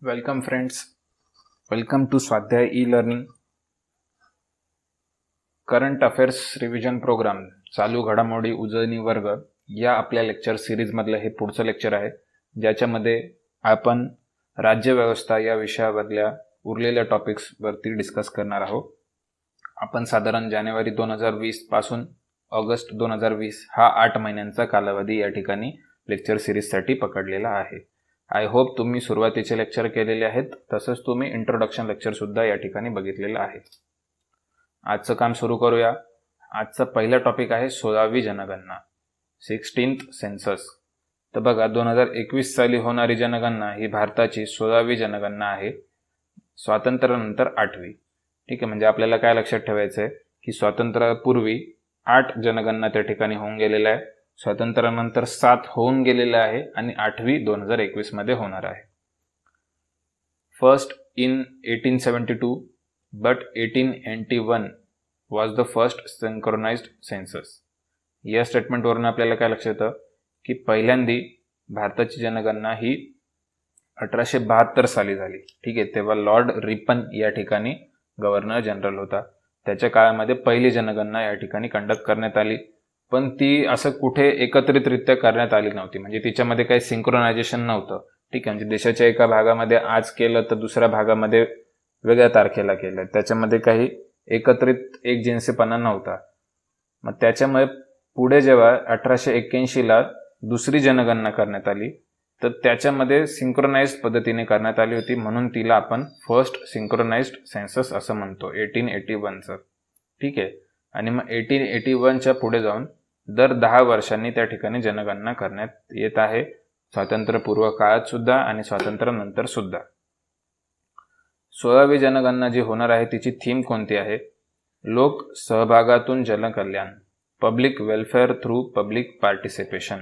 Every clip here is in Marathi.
Welcome friends, welcome to Swadhyay e-learning current affairs revision program चालू घडामोडी उजळणी वर्ग या आपल्या लेक्चर सिरीजमधलं हे पुढचं लेक्चर आहे, ज्याच्यामध्ये आपण राज्यव्यवस्था या विषयामधल्या उरलेल्या टॉपिक्सवरती डिस्कस करणार आहोत. आपण साधारण जानेवारी 2020 पासून ऑगस्ट 2020 हा 8 महिन्यांचा कालावधी या ठिकाणी लेक्चर सिरीजसाठी पकडलेला आहे. आय होप तुम्ही सुरुवातीचे लेक्चर केलेले आहेत, तसंच तुम्ही इंट्रोडक्शन लेक्चर सुद्धा या ठिकाणी बघितलेलं आहे. आजचं काम सुरू करूया. आजचा पहिला टॉपिक आहे 16वी जनगणना, 16th सेन्सस. तर बघा, 2021 साली होणारी जनगणना ही भारताची 16वी जनगणना आहे, स्वातंत्र्यानंतर 8वी. ठीक आहे, म्हणजे आपल्याला काय लक्षात ठेवायचं आहे की स्वातंत्र्यापूर्वी 8 जनगणना त्या ठिकाणी होऊन गेलेल्या आहे, स्वातंत्र्यानंतर 7 होऊन गेलेल्या आहे आणि 8वी 2021 मध्ये होणार आहे. First in 1872 but 1881 was the first synchronized census. या स्टेटमेंटवरून आपल्याला काय लक्षात येतं की पहिल्यांदी भारताची जनगणना ही 1872 साली झाली. ठीक आहे, तेव्हा लॉर्ड रिपन या ठिकाणी गव्हर्नर जनरल होता. त्याच्या काळामध्ये पहिली जनगणना या ठिकाणी कंडक्ट करण्यात आली, पण ती असं कुठे एकत्रितरित्या करण्यात आली नव्हती, म्हणजे तिच्यामध्ये काही सिंक्रोनायझेशन नव्हतं. ठीक आहे, म्हणजे देशाच्या एका भागामध्ये आज केलं तर दुसऱ्या भागामध्ये वेगळ्या तारखेला केलं, त्याच्यामध्ये काही एकत्रित एकजिन्सीपणा नव्हता. मग त्याच्यामुळे पुढे जेव्हा 1881ला दुसरी जनगणना करण्यात आली तर त्याच्यामध्ये सिंक्रोनाइज्ड पद्धतीने करण्यात आली होती, म्हणून तिला आपण फर्स्ट सिंक्रोनाइज्ड सेन्सस असं म्हणतो 1881चं. ठीक आहे, आणि मग 1881च्या पुढे जाऊन दर 10 वर्षांनी त्या ठिकाणी जनगणना करण्यात येत आहे, स्वातंत्र्यपूर्व काळात सुद्धा आणि स्वातंत्र्यानंतर सुद्धा. 16वी जनगणना जी होणार आहे तिची थीम कोणती आहे? लोक सहभागातून जनकल्याण, public welfare through public participation.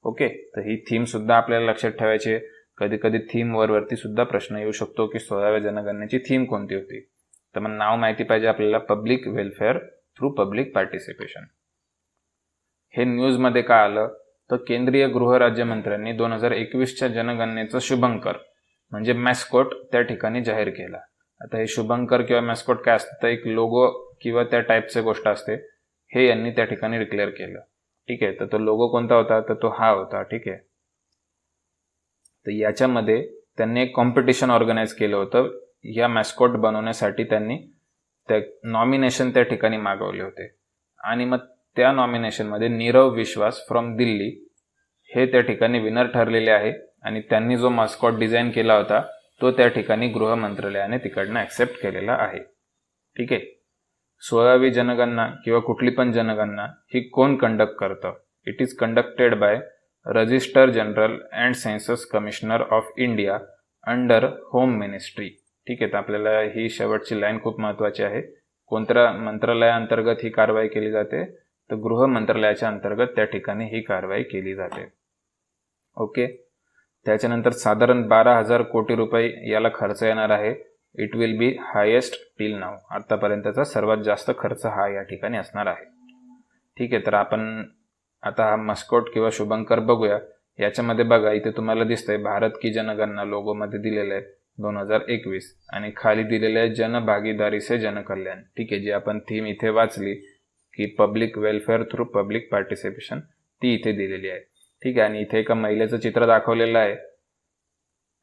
Okay, तर ही थीम सुद्धा आपल्याला लक्षात ठेवायची आहे. कधी कधी थीम वरती सुद्धा प्रश्न येऊ शकतो की 16व्या जनगणनेची थीम कोणती होती. तर मग नाव माहिती पाहिजे आपल्याला, public welfare through public participation. हे न्यूजमध्ये का आलं तर केंद्रीय गृहराज्यमंत्र्यांनी 2021च्या जनगणनेचं शुभंकर म्हणजे मॅस्कोट त्या ठिकाणी जाहीर केला. आता हे शुभंकर किंवा मॅस्कोट काय असतं, तर एक लोगो किंवा त्या टाईपचे गोष्ट असते, हे यांनी त्या ठिकाणी डिक्लेअर केलं. ठीक आहे, तर तो लोगो कोणता होता, तर तो हा होता. ठीक आहे, तर याच्यामध्ये त्यांनी एक कॉम्पिटिशन ऑर्गनाईज केलं होतं. या मॅस्कोट बनवण्यासाठी त्यांनी त्या नॉमिनेशन त्या ठिकाणी मागवले होते, आणि मग त्या नॉमिनेशनमध्ये नीरव विश्वास फ्रॉम दिल्ली हे त्या ठिकाणी विनर ठरलेले आहे, आणि त्यांनी जो मॅस्कॉट डिझाईन केला होता तो त्या ठिकाणी गृह मंत्रालयाने तिकडनं ॲक्सेप्ट केलेला आहे. ठीक आहे, 16वी जनगणना किंवा कुठली पण जनगणना ही कोण कंडक्ट करतं? It is conducted by register general and census commissioner of India under home ministry. ठीक आहे, तर आपल्याला ही शेवटची लाईन खूप महत्त्वाची आहे. कोणत्या मंत्रालयाअंतर्गत ही कारवाई केली जाते? तर गृह मंत्रालयाच्या अंतर्गत त्या ठिकाणी ही कारवाई केली जाते. ओके, त्याच्यानंतर साधारण 12,000 कोटी रुपये याला खर्च येणार आहे. It will be highest till नाव. आतापर्यंतचा सर्वात जास्त खर्च हा या ठिकाणी असणार आहे. ठीक आहे, तर आपण आता हा मस्कोट किंवा शुभंकर बघूया. याच्यामध्ये बघा, इथे तुम्हाला दिसतंय भारत की जनगणना लोगोमध्ये दिलेलं आहे 2021, आणि खाली दिलेलं आहे जनभागीदारी से जनकल्याण. ठीक आहे, जी आपण थीम इथे वाचली की public welfare through public participation, ती इथे दिलेली आहे. ठीक आहे, आणि इथे एका महिलेचं चित्र दाखवलेलं आहे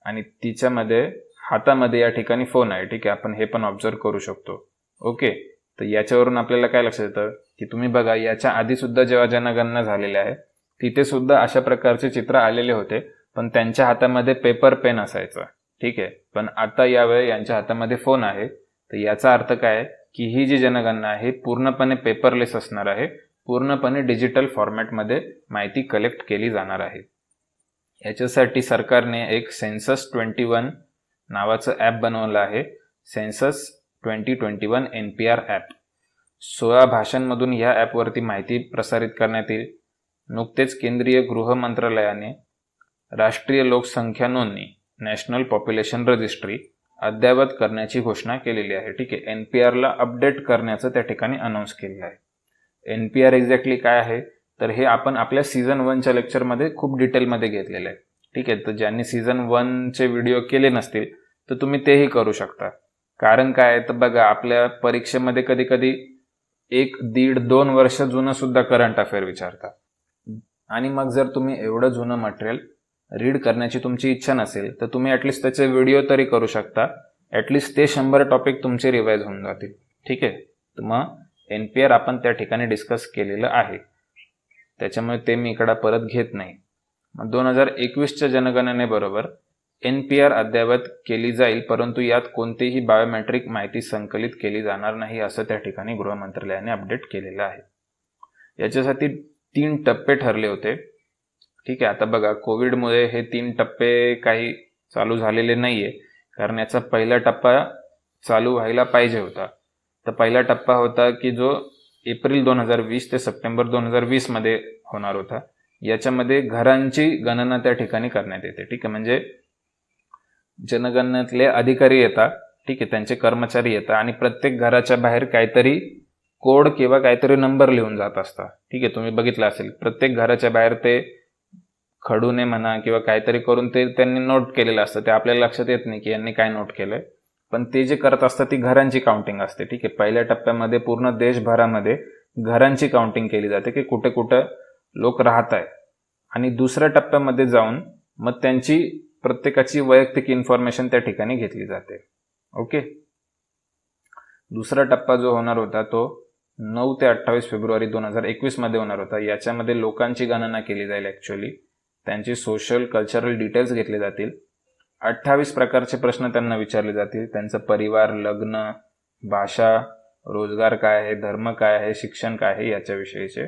आणि तिच्यामध्ये हातामध्ये या ठिकाणी फोन आहे. ठीक आहे, आपण हे पण ऑब्झर्व करू शकतो. ओके, तर याच्यावरून आपल्याला काय लक्षात येतं की तुम्ही बघा, याच्या आधी सुद्धा जेव्हा जनगणना झालेल्या आहे तिथे सुद्धा अशा प्रकारचे चित्र आलेले होते, पण त्यांच्या हातामध्ये पेपर पेन असायचं. ठीक आहे, पण आता यावेळी यांच्या हातामध्ये फोन आहे. तर याचा अर्थ काय की ही जी जनगणना आहे पूर्णपणे पेपरलेस असणार आहे, पूर्णपणे डिजिटल फॉर्मॅटमध्ये माहिती कलेक्ट केली जाणार आहे. याच्यासाठी सरकारने एक सेन्सस 21 नावाचं ॲप बनवलं आहे, सेन्सस 2021 NPR ॲप. 16 भाषांमधून ह्या ॲपवरती माहिती प्रसारित करण्यात येईल. नुकतेच केंद्रीय गृह मंत्रालयाने राष्ट्रीय लोकसंख्या नोंदणी नॅशनल पॉप्युलेशन रजिस्ट्री अद्ययावत करण्याची घोषणा केलेली आहे. ठीक आहे, NPRला अपडेट करण्याचं त्या ठिकाणी अनाऊन्स केलेलं आहे. NPR एक्झॅक्टली काय आहे, तर हे आपण आपल्या सीझन 1च्या लेक्चरमध्ये खूप डिटेलमध्ये घेतलेलं आहे. ठीक आहे, तर ज्यांनी सीझन 1चे व्हिडिओ केले नसतील तर तुम्ही तेही करू शकता. कारण काय तर बघा, आपल्या परीक्षेमध्ये कधी कधी 1, 1.5, 2 वर्ष जुनं सुद्धा करंट अफेअर विचारतात. आणि मग जर तुम्ही एवढं जुनं मटेरियल रीड करण्याची तुमची इच्छा नसेल तर तुम्ही ॲटलिस्ट त्याचे व्हिडिओ तरी करू शकता. ॲटलिस्ट ते 100 टॉपिक तुमचे रिवाईज होऊन जातील. ठीक आहे. तर मग NPR आपण त्या ठिकाणी डिस्कस केलेलं आहे, त्याच्यामुळे ते मी इकडं परत घेत नाही. मग 2021च्या जनगणनेबरोबर NPR अद्ययावत केली जाईल, परंतु यात कोणतीही बायोमेट्रिक माहिती संकलित केली जाणार नाही, असं त्या ठिकाणी गृह मंत्रालयाने अपडेट केलेलं आहे. याच्यासाठी 3 टप्पे ठरले होते. ठीक आहे. आता बघा, कोविडमुळे हे 3 टप्पे काही चालू झालेले नाहीये, कारण याचा पहिला टप्पा चालू व्हायला पाहिजे होता. तर पहिला टप्पा होता की जो एप्रिल 2020 ते सप्टेंबर 2020 मध्ये होणार होता. याच्यामध्ये घरांची गणना त्या ठिकाणी करण्यात येते. ठीक आहे. म्हणजे जनगणनेतले अधिकारी येतात, ठीक आहे, त्यांचे कर्मचारी येतात आणि प्रत्येक घराच्या बाहेर काहीतरी कोड किंवा काहीतरी नंबर लिहून जात असतात. ठीक आहे. तुम्ही बघितलं असेल, प्रत्येक घराच्या बाहेर ते खडूने म्हणा किंवा काहीतरी करून ते त्यांनी नोट केलेलं असतं. ते आपल्याला लक्षात येत नाही की यांनी काय नोट केलंय, पण ते जे करत असतात ती घरांची काउंटिंग असते. ठीक आहे. पहिल्या टप्प्यामध्ये पूर्ण देशभरामध्ये घरांची काउंटिंग केली जाते की कुठे कुठं लोक राहत आहे, आणि दुसऱ्या टप्प्यामध्ये जाऊन मग त्यांची प्रत्येकाची वैयक्तिक इन्फॉर्मेशन त्या ठिकाणी घेतली जाते. ओके. दुसरा टप्पा जो होणार होता तो 9 ते 28 फेब्रुवारी 2021 मध्ये होणार होता. याच्यामध्ये लोकांची गणना केली जाईल. ॲक्च्युअली त्यांची सोशल कल्चरल डिटेल्स घेतले जातील. 28 प्रकारचे प्रश्न त्यांना विचारले जातील. त्यांचं परिवार, लग्न, भाषा, रोजगार काय आहे, धर्म काय आहे, शिक्षण काय आहे, याच्याविषयीचे.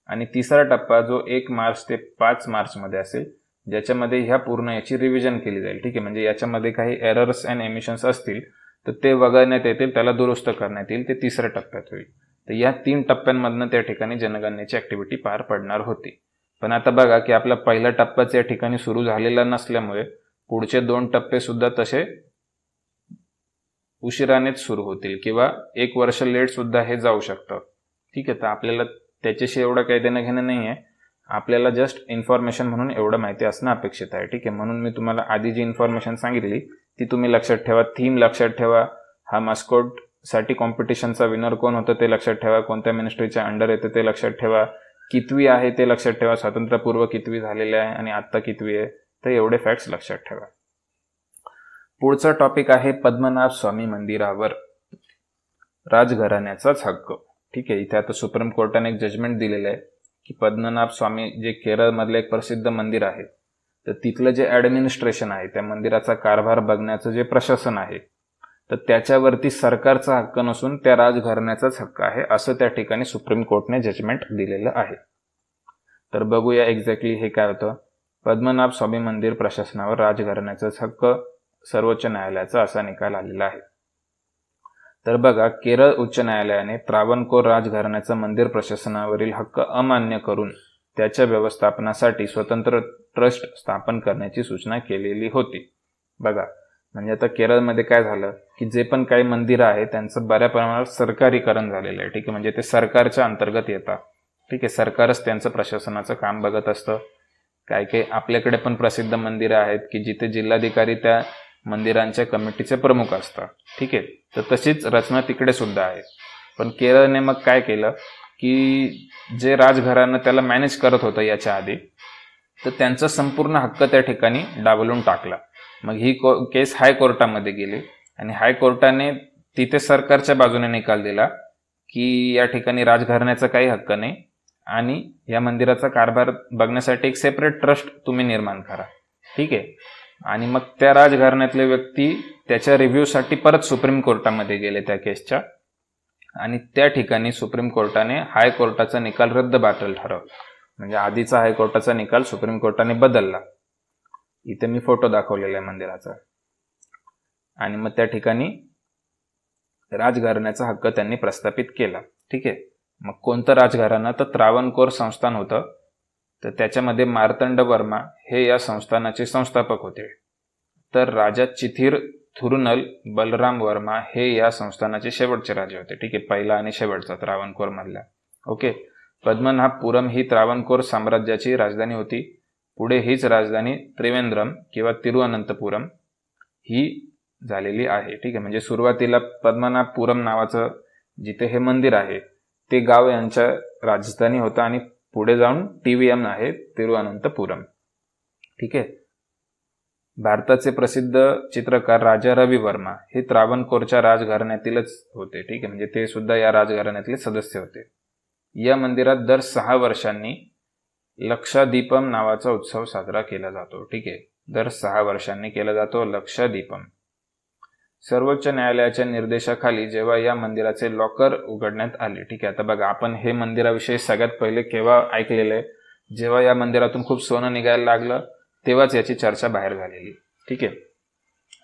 आणि तिसरा टप्पा जो 1 मार्च ते 5 मार्च मध्ये असेल, ज्याच्यामध्ये ह्या पूर्ण याची रिव्हिजन केली जाईल. ठीक आहे. म्हणजे याच्यामध्ये काही एरर्स अँड एमिशन्स असतील तर ते वगळण्यात येतील, त्याला दुरुस्त करण्यात येईल. ते तिसऱ्या टप्प्यात होईल. तर या 3 टप्प्यांमधनं त्या ठिकाणी जनगणनेची ऍक्टिव्हिटी पार पडणार होती. पण आता बघा की आपला पहिला टप्पाच या ठिकाणी सुरू झालेला नसल्यामुळे पुढचे 2 टप्पे सुद्धा तसे उशिरानेच सुरू होतील किंवा 1 वर्ष लेट सुद्धा हे जाऊ शकतं. ठीक आहे. तर आपल्याला त्याच्याशी एवढं काही देणं घेणं नाही आहे. आपल्याला जस्ट इन्फॉर्मेशन म्हणून एवढं माहिती असणं अपेक्षित आहे. ठीक आहे. म्हणून मी तुम्हाला आधी जी इन्फॉर्मेशन सांगितली ती तुम्ही लक्षात ठेवा. थीम लक्षात ठेवा. हा मास्कोट साठी कॉम्पिटिशनचा विनर कोण होतं ते लक्षात ठेवा. कोणत्या मिनिस्ट्रीच्या अंडर येते ते लक्षात ठेवा. कितवी आहे ते लक्षात ठेवा. स्वातंत्र्यपूर्व कितवी झालेली आहे आणि आत्ता कितवी आहे, तर एवढे फॅक्ट्स लक्षात ठेवा. पुढचा टॉपिक आहे पद्मनाभ स्वामी मंदिरावर राजघराण्याचाच हक्क. ठीक आहे. इथे आता सुप्रीम कोर्टाने एक जजमेंट दिलेलं आहे की पद्मनाभ स्वामी जे केरळमधलं एक प्रसिद्ध मंदिर आहे, तर तिथलं जे ॲडमिनिस्ट्रेशन आहे, त्या मंदिराचा कारभार बघण्याचं जे प्रशासन आहे, तर त्याच्यावरती सरकारचा हक्क नसून त्या राजघराण्याचाच हक्क आहे, असं त्या ठिकाणी सुप्रीम कोर्टने जजमेंट दिलेलं आहे. तर बघूया एक्झॅक्टली हे काय होतं. पद्मनाभ स्वामी मंदिर प्रशासनावर राजघराण्याचाच हक्क, सर्वोच्च न्यायालयाचा असा निकाल आलेला आहे. तर बघा, केरळ उच्च न्यायालयाने त्रावणकोर राजघराण्याचा मंदिर प्रशासनावरील हक्क अमान्य करून त्याच्या व्यवस्थापनासाठी स्वतंत्र ट्रस्ट स्थापन करण्याची सूचना केलेली होती. बघा, म्हणजे आता केरळमध्ये काय झालं की जे पण काही मंदिरं आहे त्यांचं बऱ्या प्रमाणात सरकारीकरण झालेलं आहे. ठीक आहे. म्हणजे ते सरकारच्या अंतर्गत येतात. ठीक आहे. सरकारच त्यांचं प्रशासनाचं काम बघत असतं. काही आपल्याकडे पण प्रसिद्ध मंदिरं आहेत की जिथे जिल्हाधिकारी त्या मंदिरांच्या कमिटीचे प्रमुख असतात. ठीक आहे. तर तशीच रचना तिकडे सुद्धा आहे. पण केरळने मग काय केलं की जे राजघराणं त्याला मॅनेज करत होतं याच्या आधी, तर त्यांचा संपूर्ण हक्क त्या ठिकाणी डावलून टाकला. मग ही केस हायकोर्टामध्ये गेली आणि हायकोर्टाने तिथे सरकारच्या बाजूने निकाल दिला की या ठिकाणी राजघराण्याचा काही हक्क नाही आणि या मंदिराचा कारभार बघण्यासाठी एक सेपरेट ट्रस्ट तुम्ही निर्माण करा. ठीक आहे. आणि मग त्या राजघराण्यातले व्यक्ती त्याच्या रिव्ह्यूसाठी परत सुप्रीम कोर्टामध्ये गेले त्या केसच्या, आणि त्या ठिकाणी सुप्रीम कोर्टाने हायकोर्टाचा निकाल रद्दबातल ठरवला. म्हणजे आधीचा हायकोर्टाचा निकाल सुप्रीम कोर्टाने बदलला. इथे मी फोटो दाखवलेला आहे मंदिराचा. आणि मग त्या ठिकाणी राजघराण्याचा हक्क त्यांनी प्रस्थापित केला. ठीक आहे. मग कोणतं राजघराणं, तर त्रावणकोर संस्थान होतं. तर त्याच्यामध्ये मार्तंड वर्मा हे या संस्थानाचे संस्थापक होते. तर राजा चिथिर थुरुनल बलराम वर्मा हे या संस्थानाचे शेवटचे राजे होते. ठीक आहे. पहिला आणि शेवटचा त्रावणकोर मधला. ओके. पद्मनाभपुरम ही त्रावणकोर साम्राज्याची राजधानी होती. पुढे हीच राजधानी त्रिवेंद्रम किंवा तिरुअनंतपुरम ही झालेली आहे. ठीक आहे, म्हणजे सुरुवातीला पद्मनाभपुरम नावाचं जिथे हे मंदिर आहे ते गाव यांच्या राजधानी होतं आणि पुढे जाऊन TVM आहे, तिरुअनंतपुरम. ठीक आहे. भारताचे प्रसिद्ध चित्रकार राजा रवी वर्मा हे त्रावणकोरच्या राजघराण्यातीलच होते. ठीक आहे, म्हणजे ते सुद्धा या राजघराण्यातले सदस्य होते. या मंदिरात दर 6 वर्षांनी लक्षदीपम नावाचा उत्सव साजरा केला जातो. ठीक आहे, दर 6 वर्षांनी केला जातो लक्षदीपम. सर्वोच्च न्यायालयाच्या निर्देशाखाली जेव्हा या मंदिराचे लॉकर उघडण्यात आले. ठीक आहे, आता बघा आपण हे मंदिराविषयी सगळ्यात पहिले केव्हा ऐकलेलं आहे, जेव्हा या मंदिरातून खूप सोनं निघायला लागलं तेव्हाच याची चर्चा बाहेर झालेली. ठीक आहे,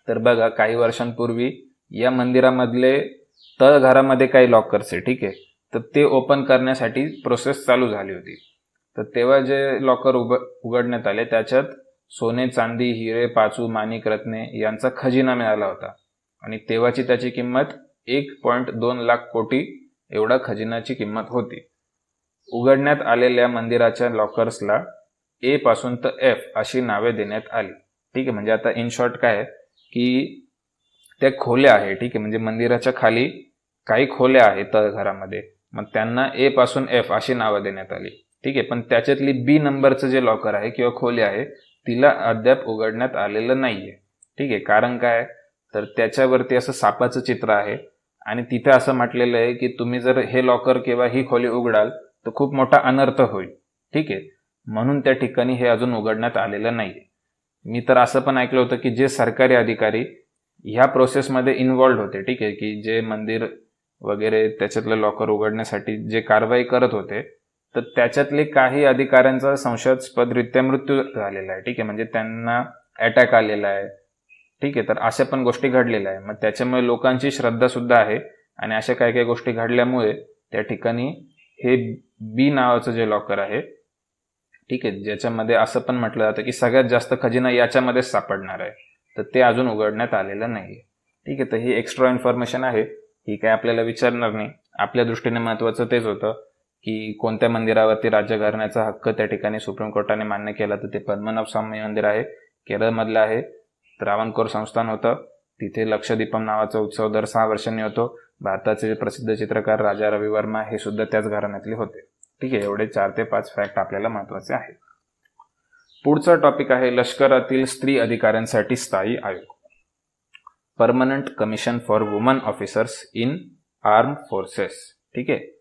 तर बघा काही वर्षांपूर्वी या मंदिरामधले तळघरामध्ये काही लॉकर्स आहे. ठीक आहे, तर ते ओपन करण्यासाठी प्रोसेस चालू झाली होती. तर तेव्हा जे लॉकर उघडण्यात आले त्याच्यात सोने, चांदी, हिरे, पाचू, माणिक, रत्ने यांचा खजिना मिळाला होता आणि तेव्हाची त्याची किंमत 1.2 लाख कोटी एवढा खजिनाची किंमत होती. उघडण्यात आलेल्या मंदिराच्या लॉकर्सला A पासून तर F अशी नावे देण्यात आली. ठीक आहे, म्हणजे आता इन शॉर्ट काय आहे की त्या खोल्या आहे. ठीक आहे, म्हणजे मंदिराच्या खाली काही खोल्या आहेत तळघरामध्ये, मग त्यांना A पासून F अशी नावं देण्यात आली. ठीक आहे, पण त्याच्यातली B नंबरचं जे लॉकर आहे किंवा खोली आहे तिला अद्याप उघडण्यात आलेलं नाहीये. ठीक आहे, कारण काय, तर त्याच्यावरती असं सापाचं चित्र आहे आणि तिथे असं म्हटलेलं आहे की तुम्ही जर हे लॉकर किंवा ही खोली उघडाल तर खूप मोठा अनर्थ होईल. ठीक आहे, म्हणून त्या ठिकाणी हे अजून उघडण्यात आलेलं नाहीये. मी तर असं पण ऐकलं होतं की जे सरकारी अधिकारी ह्या प्रोसेसमध्ये इन्व्हॉल्ड होते, ठीक आहे, की जे मंदिर वगैरे त्याच्यातलं लॉकर उघडण्यासाठी जे कारवाई करत होते, तर त्याच्यातले काही अधिकाऱ्यांचा संशयास्पदरित्या मृत्यू झालेला आहे. ठीक आहे, म्हणजे त्यांना अटॅक आलेला आहे. ठीक आहे, तर अशा पण गोष्टी घडलेल्या आहे. मग त्याच्यामुळे लोकांची श्रद्धा सुद्धा आहे आणि अशा काही काही गोष्टी घडल्यामुळे त्या ठिकाणी हे B नावाचं जे लॉकर आहे, ठीक आहे, ज्याच्यामध्ये असं पण म्हटलं जातं की सगळ्यात जास्त खजिना याच्यामध्येच सापडणार आहे, तर ते अजून उघडण्यात आलेलं नाही. ठीक आहे, तर ही एक्स्ट्रा इन्फॉर्मेशन आहे, ही काय आपल्याला विचारणार नाही. आपल्या दृष्टीने महत्त्वाचं तेच होतं की कोणत्या मंदिरावरती राज्य घराण्याचा हक्क त्या ठिकाणी सुप्रीम कोर्टाने मान्य केला, तर ते पद्मनाभ स्वामी मंदिर आहे, केरळमधलं आहे. त्रावणकोर संस्थान होतं, तिथे लक्षदीपम नावाचा उत्सव दर 6 वर्षांनी होतो. भारताचे प्रसिद्ध चित्रकार राजा रवी वर्मा हे सुद्धा त्याच घराण्यातले होते. ठीक आहे, एवढे 4 ते 5 फॅक्ट आपल्याला महत्त्वाचे आहेत. पुढचा टॉपिक आहे लष्करातील स्त्री अधिकाऱ्यांसाठी स्थायी आयोग, permanent commission for woman officers in arm forces. ठीक आहे,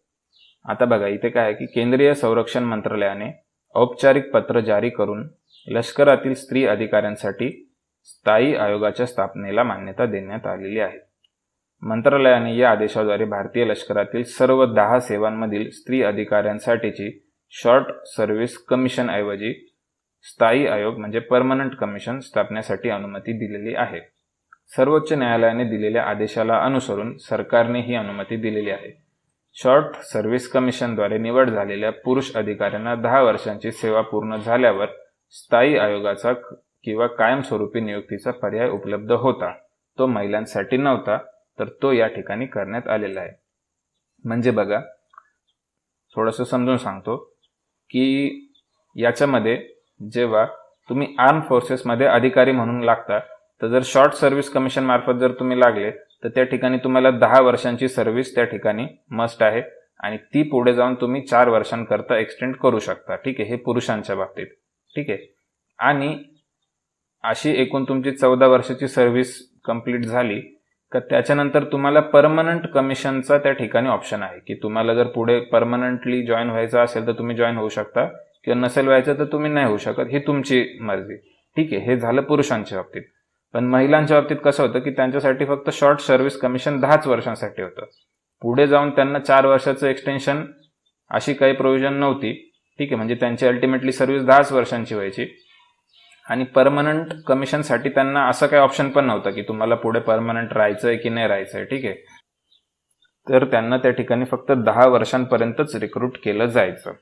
आता बघा इथे काय आहे की केंद्रीय संरक्षण मंत्रालयाने औपचारिक पत्र जारी करून लष्करातील स्त्री अधिकाऱ्यांसाठी स्थायी आयोगाच्या स्थापनेला मान्यता देण्यात आलेली आहे. मंत्रालयाने या आदेशाद्वारे भारतीय लष्करातील सर्व 10 सेवांमधील स्त्री अधिकाऱ्यांसाठीची शॉर्ट सर्व्हिस कमिशन ऐवजी स्थायी आयोग म्हणजे परमनंट कमिशन स्थापनेसाठी अनुमती दिलेली आहे. सर्वोच्च न्यायालयाने दिलेल्या आदेशाला अनुसरून सरकारने ही अनुमती दिलेली आहे. शॉर्ट सर्व्हिस कमिशनद्वारे निवड झालेल्या पुरुष अधिकाऱ्यांना 10 वर्षांची सेवा पूर्ण झाल्यावर स्थायी आयोगाचा किंवा कायमस्वरूपी नियुक्तीचा पर्याय उपलब्ध होता. तो महिलांसाठी नव्हता, तर तो या ठिकाणी करण्यात आलेला आहे. म्हणजे बघा थोडंसं समजून सांगतो की याच्यामध्ये जेव्हा तुम्ही आर्म फोर्सेसमध्ये अधिकारी म्हणून लागता, तर जर शॉर्ट सर्व्हिस कमिशन मार्फत जर तुम्ही लागले तर त्या ठिकाणी तुम्हाला 10 वर्षांची सर्व्हिस त्या ठिकाणी मस्ट आहे आणि ती पुढे जाऊन तुम्ही 4 वर्षांकरता एक्सटेंड करू शकता. ठीक आहे, हे पुरुषांच्या बाबतीत. ठीक आहे, आणि अशी एकूण तुमची 14 वर्षाची सर्व्हिस कंप्लीट झाली का त्याच्यानंतर तुम्हाला परमनंट कमिशनचा त्या ठिकाणी ऑप्शन आहे की तुम्हाला जर पुढे परमनंटली जॉईन व्हायचं असेल तर तुम्ही जॉईन होऊ शकता किंवा नसेल व्हायचं तर तुम्ही नाही होऊ शकत, ही तुमची मर्जी. ठीक आहे, हे झालं पुरुषांच्या बाबतीत. पण महिलांच्या बाबतीत कसं होतं की त्यांच्यासाठी फक्त शॉर्ट सर्व्हिस कमिशन 10 वर्षांसाठी होतं. पुढे जाऊन त्यांना 4 वर्षाचं एक्सटेन्शन अशी काही प्रोव्हिजन नव्हती. ठीक आहे, म्हणजे त्यांची अल्टिमेटली सर्व्हिस 10 वर्षांची व्हायची आणि परमनंट कमिशनसाठी त्यांना असं काही ऑप्शन पण नव्हतं की तुम्हाला पुढे परमनंट राहायचंय की नाही राहायचंय. ठीक आहे, तर त्यांना त्या ठिकाणी फक्त 10 वर्षांपर्यंतच रिक्रूट केलं जायचं.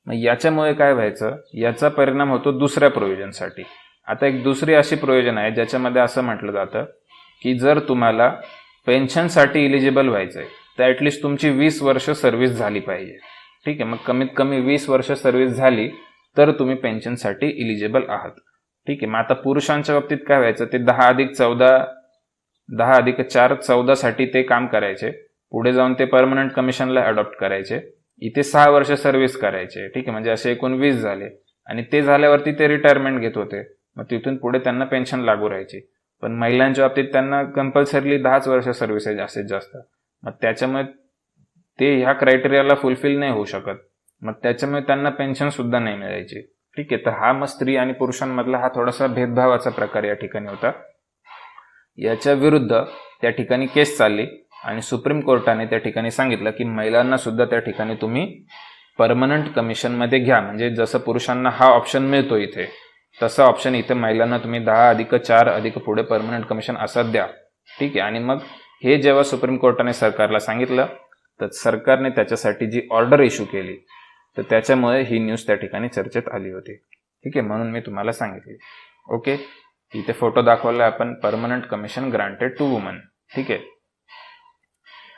मग याच्यामुळे काय व्हायचं, याचा परिणाम होतो दुसऱ्या प्रोव्हिजनसाठी. आता एक दुसरी अशी प्रोव्हिजन आहे ज्याच्यामध्ये असं म्हटलं जातं की जर तुम्हाला पेन्शनसाठी इलिजिबल व्हायचंय तर ॲटलिस्ट तुमची 20 वर्ष सर्व्हिस झाली पाहिजे. ठीक आहे, मग कमीत कमी 20 वर्ष सर्व्हिस झाली तर तुम्ही पेन्शनसाठी इलिजिबल आहात. ठीक आहे, मग आता पुरुषांच्या बाबतीत काय व्हायचं, ते 10 अधिक 14 10+4 14 साठी ते काम करायचे, पुढे जाऊन ते परमनंट कमिशनला अडॉप्ट करायचे, इथे 6 वर्ष सर्व्हिस करायचे, ठीक आहे, म्हणजे असे एकूण 20 झाले, आणि ते झाल्यावरती ते रिटायरमेंट घेत होते, मग तिथून पुढे त्यांना पेन्शन लागू राहायची. पण महिलांच्या बाबतीत त्यांना कंपल्सरली 10 वर्ष सर्व्हिस आहे जास्तीत जास्त, मग त्याच्यामुळे ते ह्या क्रायटेरियाला फुलफिल नाही होऊ शकत, मग त्याच्यामुळे त्यांना पेन्शन सुद्धा नाही मिळायची, ठीक आहे. तर हा मग स्त्री आणि पुरुषांमधला हा थोडासा भेदभावाचा प्रकार या ठिकाणी होता. याच्या विरुद्ध त्या ठिकाणी केस चालली आणि सुप्रीम कोर्टाने त्या ठिकाणी सांगितलं की महिलांना सुद्धा त्या ठिकाणी तुम्ही परमनंट कमिशनमध्ये घ्या, म्हणजे जसं पुरुषांना हा ऑप्शन मिळतो इथे, तसा ऑप्शन इथे महिलांना तुम्ही 10+4 पुढे परमनंट कमिशन असं द्या, ठीक आहे. आणि मग हे जेव्हा सुप्रीम कोर्टाने सरकारला सांगितलं, तर सरकारने त्याच्यासाठी जी ऑर्डर इश्यू केली, तर त्याच्यामुळे ही न्यूज त्या ठिकाणी चर्चेत आली होती, ठीक आहे. म्हणून मी तुम्हाला सांगितले. ओके, इथे फोटो दाखवला आपण, permanent commission granted to woman, ठीक आहे.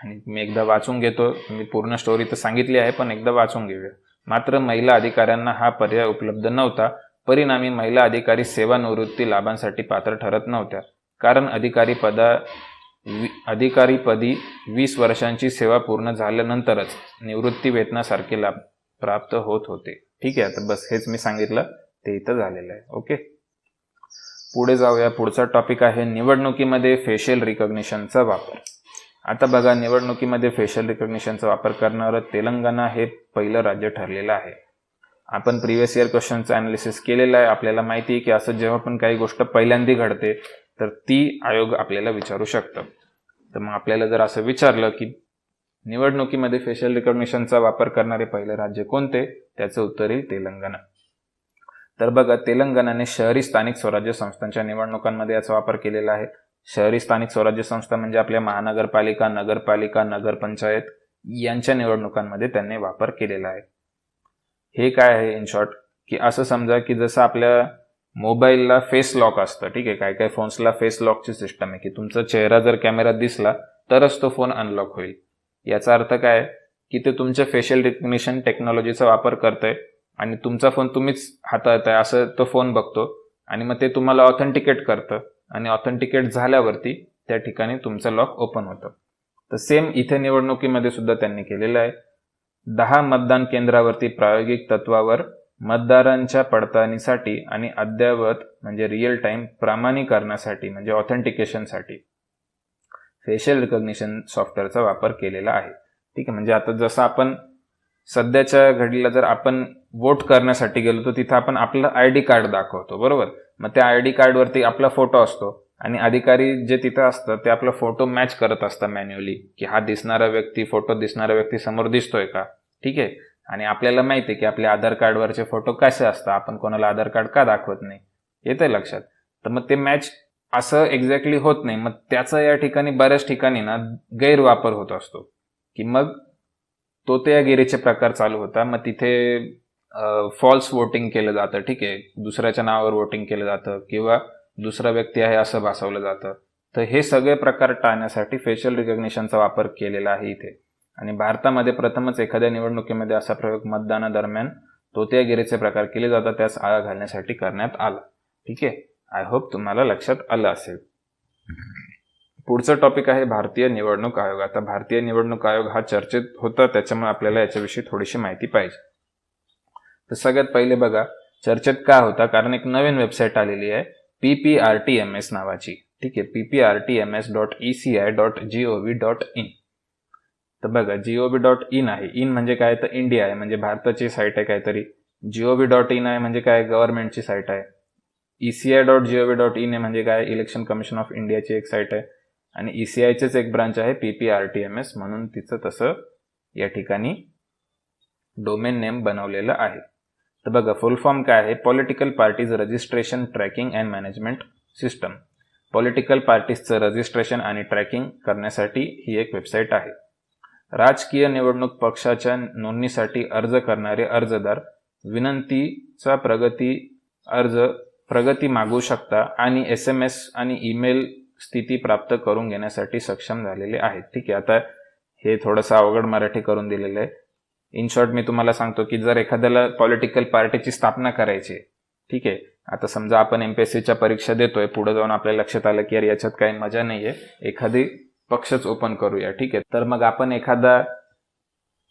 आणि मी एकदा वाचून घेतो, मी पूर्ण स्टोरी तर सांगितली आहे पण एकदा वाचून घेऊया. मात्र महिला अधिकाऱ्यांना हा पर्याय उपलब्ध नव्हता, परिणामी महिला अधिकारी सेवानिवृत्ती लाभांसाठी पात्र ठरत नव्हत्या, कारण अधिकारीपदी 20 वर्षांची सेवा पूर्ण झाल्यानंतरच निवृत्ती वेतनासारखे लाभ प्राप्त होत होते, ठीक आहे. आता बस हेच मी सांगितलं ते इथं झालेलं आहे. ओके, पुढे जाऊया. पुढचा टॉपिक आहे निवडणुकीमध्ये फेशियल रिकॉग्निशनचा वापर. आता बघा, निवडणुकीमध्ये फेशियल रिकॉग्निशनचा वापर करणारं तेलंगणा हे पहिलं राज्य ठरलेलं आहे. आपण प्रिव्हियस इयर क्वेश्चनचं अनालिसिस केलेलं आहे. आपल्याला माहिती आहे की असं जेव्हा पण काही गोष्ट पहिल्यांदा घडते तर ती आयोग आपल्याला विचारू शकतं. तर मग आपल्याला जर असं विचारलं की निवडणुकीमध्ये फेशियल रिकॉग्निशनचा वापर करणारे पहिले राज्य कोणते, त्याचं उत्तर येईल तेलंगणा. तर बघा, तेलंगणाने शहरी स्थानिक स्वराज्य संस्थांच्या निवडणुकांमध्ये याचा वापर केलेला आहे. शहरी स्थानिक स्वराज्य संस्था म्हणजे आपल्या महानगरपालिका, नगरपालिका, नगरपंचायत यांच्या निवडणुकांमध्ये त्यांनी वापर केलेला आहे. हे काय आहे इन शॉर्ट, की असं समजा की जसं आपल्या मोबाईलला फेस लॉक असतं, ठीक आहे, काय काय फोन्सला फेस लॉकची सिस्टम आहे की तुमचा चेहरा जर कॅमेरात दिसला तरच तो फोन अनलॉक होईल. याचा अर्थ काय की ते तुमच्या फेशियल रिकग्निशन टेक्नॉलॉजीचा वापर करतंय आणि तुमचा फोन तुम्हीच हाताळताय असं तो फोन बघतो आणि मग ते तुम्हाला ऑथेंटिकेट करतं आणि ऑथेंटिकेट झाल्यावरती त्या ठिकाणी तुमचं लॉक ओपन होतं. तर सेम इथे निवडणुकीमध्ये सुद्धा त्यांनी केलेलं आहे. 10 मतदान केंद्रावरती प्रायोगिक तत्वावर मतदारांच्या पडताळणीसाठी आणि अद्ययावत म्हणजे रिअल टाइम प्रमाणीकरणासाठी म्हणजे ऑथेंटिकेशनसाठी फेशियल रिकॉग्निशन सॉफ्टवेअरचा वापर केलेला आहे, ठीक आहे. म्हणजे आता जसं आपण सध्याच्या घडीला जर आपण वोट करण्यासाठी गेलो तर तिथं आपण आपलं ID कार्ड दाखवतो, बरोबर. मग त्या ID कार्डवरती आपला फोटो असतो आणि अधिकारी जे तिथं असतं ते आपला फोटो मॅच करत असतात मॅन्युअली, की हा फोटो दिसणारा व्यक्ती समोर दिसतोय का, ठीक आहे. आणि आपल्याला माहिती आहे की आपल्या आधार कार्डवरचे फोटो कसे असतात, आपण कोणाला आधार कार्ड का दाखवत नाही, येतंय लक्षात. तर मग ते मॅच असं एक्झॅक्टली होत नाही, मग त्याचा या ठिकाणी बऱ्याच ठिकाणी ना गैरवापर होत असतो, की मग तोतेगिरीचे प्रकार चालू होता. मग तिथे फॉल्स वोटिंग केलं जातं, ठीक आहे, दुसऱ्याच्या नावावर वोटिंग केलं जातं किंवा दुसरा व्यक्ती आहे असं भासवलं जातं. तर हे सगळे प्रकार टाळण्यासाठी फेशियल रिकॉग्निशनचा वापर केलेला आहे इथे. आणि भारतामध्ये प्रथमच एखाद्या निवडणुकीमध्ये असा प्रयोग मतदानादरम्यान तोतेगिरीचे प्रकार केले जातात त्यास आळा घालण्यासाठी करण्यात आला, ठीक आहे. आय होप तुम्हाला लक्षात आलं असेल. पुढचं टॉपिक आहे भारतीय निवडणूक आयोग. आता भारतीय निवडणूक आयोग हा चर्चेत होता, त्याच्यामुळे आपल्याला याच्याविषयी थोडीशी माहिती पाहिजे. तर सगळ्यात पहिले बघा, चर्चेत का होता, कारण एक नवीन वेबसाईट आलेली आहे PPRTMS नावाची, ठीक आहे, ppRTMS.eci.gov.in. तर बघा, gov.in आहे, इन म्हणजे काय तर इंडिया आहे, म्हणजे भारताची साईट आहे काहीतरी. gov.in आहे म्हणजे काय, गव्हर्नमेंटची साईट आहे. ECI.gov.in आहे म्हणजे काय, इलेक्शन कमिशन ऑफ इंडियाची एक साईट आहे. आणि ECIचेच एक ब्रांच आहे PPRTMS, म्हणून तिचं तसं या ठिकाणी डोमेन नेम बनवलेलं आहे. तर बघा, फुल फॉर्म काय आहे, political parties registration tracking and management system. Political पार्टीजचं रजिस्ट्रेशन आणि ट्रॅकिंग करण्यासाठी ही एक वेबसाईट आहे. राजकीय निवडणूक पक्षाच्या नोंदणीसाठी अर्ज करणारे अर्जदार विनंतीचा प्रगती मागू शकता आणि SMS आणि ईमेल स्थिती प्राप्त करून घेण्यासाठी सक्षम झालेले आहेत, ठीक आहे. आता हे थोडंसं अवघड मराठी करून दिलेलं आहे. इन शॉर्ट मी तुम्हाला सांगतो की जर एखाद्याला पॉलिटिकल पार्टीची स्थापना करायची, ठीक आहे, आता समजा आपण MPSCच्या परीक्षा देतोय, पुढे जाऊन आपल्या लक्षात आलं की यार याच्यात काही मजा नाहीये, एखादी पक्षच ओपन करूया, ठीक आहे. तर मग आपण एखादा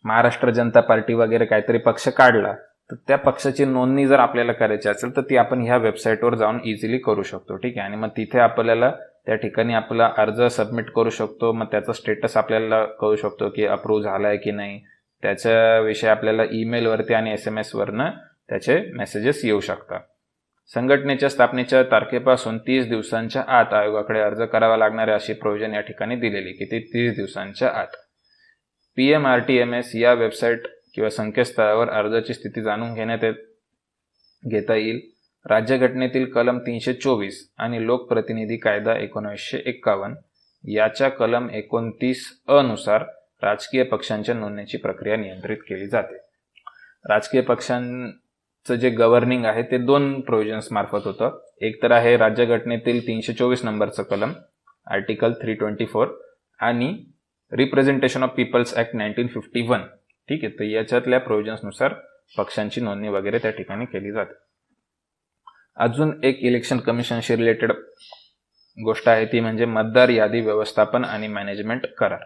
महाराष्ट्र जनता पार्टी वगैरे काहीतरी पक्ष काढला, तर त्या पक्षाची नोंदणी जर आपल्याला करायची असेल तर ती आपण ह्या वेबसाईटवर जाऊन इझिली करू शकतो, ठीक आहे. आणि मग तिथे आपल्याला त्या ठिकाणी आपला अर्ज सबमिट करू शकतो. मग त्याचा स्टेटस आपल्याला कळू शकतो की अप्रूव्ह झालाय की नाही. त्याच्याविषयी आपल्याला ईमेलवरती आणि SMS वरनं त्याचे मेसेजेस येऊ शकतात. संघटनेच्या स्थापनेच्या तारखेपासून 30 दिवसांच्या आत आयोगाकडे अर्ज करावा लागणार आहे अशी प्रोव्हिजन या ठिकाणी दिलेली, की ते 30 दिवसांच्या आत. PMRTMS या वेबसाईट किंवा संकेतस्थळावर अर्जाची स्थिती जाणून घेता येईल. राज्यघटनेतील कलम 324 आणि लोकप्रतिनिधी कायदा 1951 याच्या कलम 29 अ नुसार राजकीय पक्षांच्या नोंदणीची प्रक्रिया नियंत्रित केली जाते. राजकीय पक्षांचं जे गव्हर्निंग आहे ते 2 प्रोव्हिजन्स मार्फत होतं. एक तर आहे राज्यघटनेतील 324 नंबरचं कलम आर्टिकल 324 आणि रिप्रेझेंटेशन ऑफ पीपल्स ऍक्ट 1951, ठीक आहे. तर याच्यातल्या प्रोव्हिजन्सनुसार पक्षांची नोंदणी वगैरे त्या ठिकाणी केली जाते. अजून एक इलेक्शन कमिशनशी रिलेटेड गोष्ट आहे, ती म्हणजे मतदार यादी व्यवस्थापन आणि मॅनेजमेंट करार,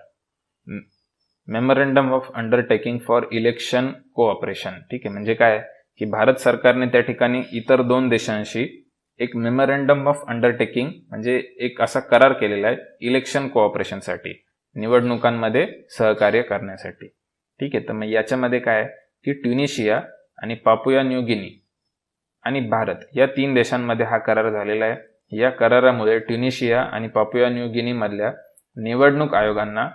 memorandum of undertaking for election cooperation, ठीक आहे. म्हणजे काय की भारत सरकारने त्या ठिकाणी इतर 2 देशांशी एक मेमोरंडम ऑफ अंडरटेकिंग म्हणजे एक असा करार केलेला आहे इलेक्शन कोऑपरेशनसाठी, निवडणुकांमध्ये सहकार्य करण्यासाठी, ठीक आहे. तर मग याच्यामध्ये काय आहे की ट्युनिशिया आणि पापुआ न्यू गिनी आणि भारत या 3 देशांमध्ये हा करार झालेला आहे. या करारामुळे ट्युनिशिया आणि पापुआ न्यू गिनी मधल्या निवडणूक आयोगांना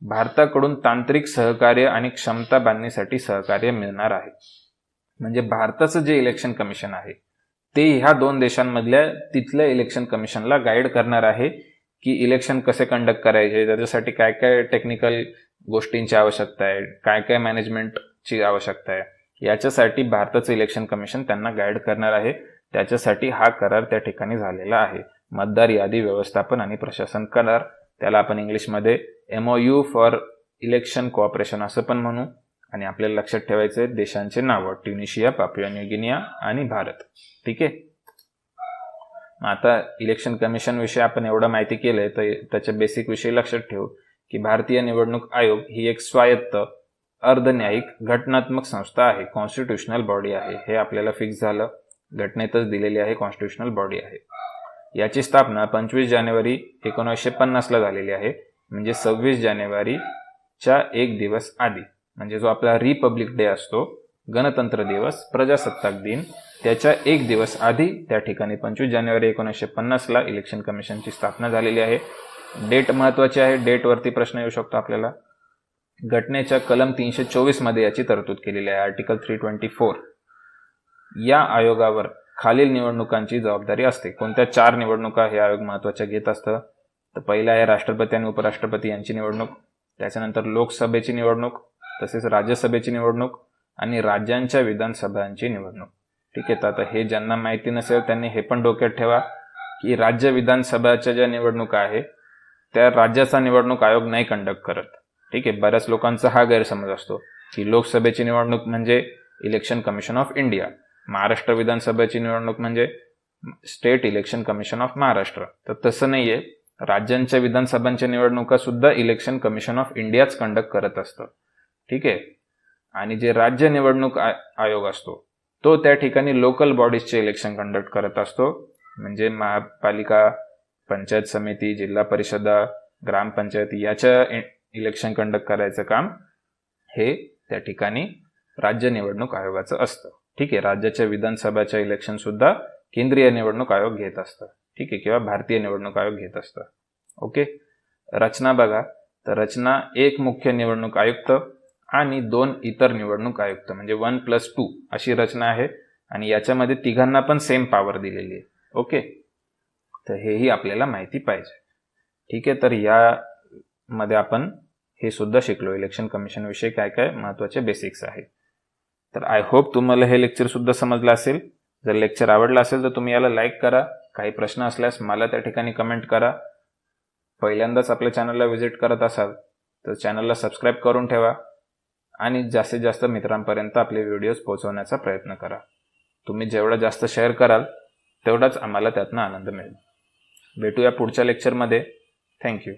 भारताकडून तांत्रिक सहकार्य आणि क्षमता बांधणीसाठी सहकार्य मिळणार आहे. म्हणजे भारताचं जे इलेक्शन कमिशन आहे ते ह्या 2 देशांमधल्या तिथल्या इलेक्शन कमिशनला गाईड करणार आहे की इलेक्शन कसे कंडक्ट करायचे, त्याच्यासाठी काय काय टेक्निकल गोष्टींची आवश्यकता आहे, काय काय मॅनेजमेंटची आवश्यकता आहे, याच्यासाठी भारताचं इलेक्शन कमिशन त्यांना गाईड करणार आहे. त्याच्यासाठी हा करार त्या ठिकाणी झालेला आहे, मतदार यादी व्यवस्थापन आणि प्रशासन करार. त्याला आपण इंग्लिशमध्ये MOU फॉर इलेक्शन कोऑपरेशन असं पण म्हणू. आणि आपल्याला लक्षात ठेवायचे देशांचे नावं ट्युनिशिया, पापुआ न्यू गिनी आणि भारत, ठीक आहे. आता इलेक्शन कमिशन विषयी आपण एवढं माहिती केलंय, तर त्याच्या बेसिक विषयी लक्षात ठेवू की भारतीय निवडणूक आयोग ही एक स्वायत्त अर्धन्यायिक घटनात्मक संस्था आहे, कॉन्स्टिट्युशनल बॉडी आहे. हे आपल्याला फिक्स झालं, घटनेतच दिलेली आहे, कॉन्स्टिट्युशनल बॉडी आहे. याची स्थापना 25 जानेवारी 1950 ला झालेली आहे. म्हणजे 26 जानेवारीच्या 1 दिवस आधी, म्हणजे जो आपला रिपब्लिक डे असतो, गणतंत्र दिवस, प्रजासत्ताक दिन, त्याच्या 1 दिवस आधी त्या ठिकाणी 25 जानेवारी 1950 ला इलेक्शन कमिशनची स्थापना झालेली आहे. डेट महत्वाची आहे, डेटवरती प्रश्न येऊ शकतो आपल्याला. घटनेच्या कलम 324 मध्ये याची तरतूद केलेली आहे, आर्टिकल 324. या आयोगावर खालील निवडणुकांची जबाबदारी असते. कोणत्या 4 निवडणुका हे आयोग महत्वाच्या घेत असतं. तर पहिला आहे राष्ट्रपती आणि उपराष्ट्रपती यांची निवडणूक, त्याच्यानंतर लोकसभेची निवडणूक, तसेच राज्यसभेची निवडणूक आणि राज्यांच्या विधानसभांची निवडणूक, ठीक आहे. तर आता हे ज्यांना माहिती नसेल त्यांनी हे पण डोक्यात ठेवा की राज्य विधानसभाच्या ज्या निवडणुका आहे त्या राज्याचा निवडणूक आयोग नाही कंडक्ट करत, ठीक आहे. बऱ्याच लोकांचा हा गैरसमज असतो की लोकसभेची निवडणूक म्हणजे election commission of India, Maharashtra विधानसभेची निवडणूक म्हणजे state election commission of Maharashtra. तर तसं नाहीये, राज्यांच्या विधानसभांच्या निवडणुका सुद्धा इलेक्शन कमिशन ऑफ इंडियाच कंडक्ट करत असतं, ठीक आहे. आणि जे राज्य निवडणूक आयोग असतो तो त्या ठिकाणी लोकल बॉडीजचे इलेक्शन कंडक्ट करत असतो. म्हणजे महापालिका, पंचायत समिती, जिल्हा परिषदा, ग्रामपंचायत याच्या इलेक्शन कंडक्ट करायचं काम हे त्या ठिकाणी राज्य निवडणूक आयोगाचं असतं, ठीक आहे. राज्याच्या विधानसभाच्या इलेक्शन सुद्धा केंद्रीय निवडणूक आयोग घेत असतं, ठीक आहे, किंवा भारतीय निवडणूक आयोग घेत असतं. ओके. रचना बघा, तर रचना 1 मुख्य निवडणूक आयुक्त आणि 2 इतर निवडणूक आयुक्त, म्हणजे 1+2 अशी रचना आहे. आणि याच्यामध्ये तिघांना पण सेम पॉवर दिलेली आहे. ओके. तर हेही आपल्याला माहिती पाहिजे, ठीक आहे. तर यामध्ये आपण हे सुद्धा शिकलो, इलेक्शन कमिशन विषयी काय काय महत्वाचे बेसिक्स आहे. तर आय होप तुम्हाला हे लेक्चर सुद्धा समजलं असेल. जर लेक्चर आवडलं असेल तर तुम्ही याला लाईक करा. काही प्रश्न असल्यास मला त्या ठिकाणी कमेंट करा. पहिल्यांदाच आपल्या चॅनलला व्हिजिट करत असाल तर चॅनलला सबस्क्राईब करून ठेवा आणि जास्तीत जास्त मित्रांपर्यंत आपले व्हिडिओज पोहोचवण्याचा प्रयत्न करा. तुम्ही जेवढं जास्त शेअर कराल तेवढाच आम्हाला त्यातनं आनंद मिळेल. भेटूया पुढच्या लेक्चरमध्ये. थँक्यू.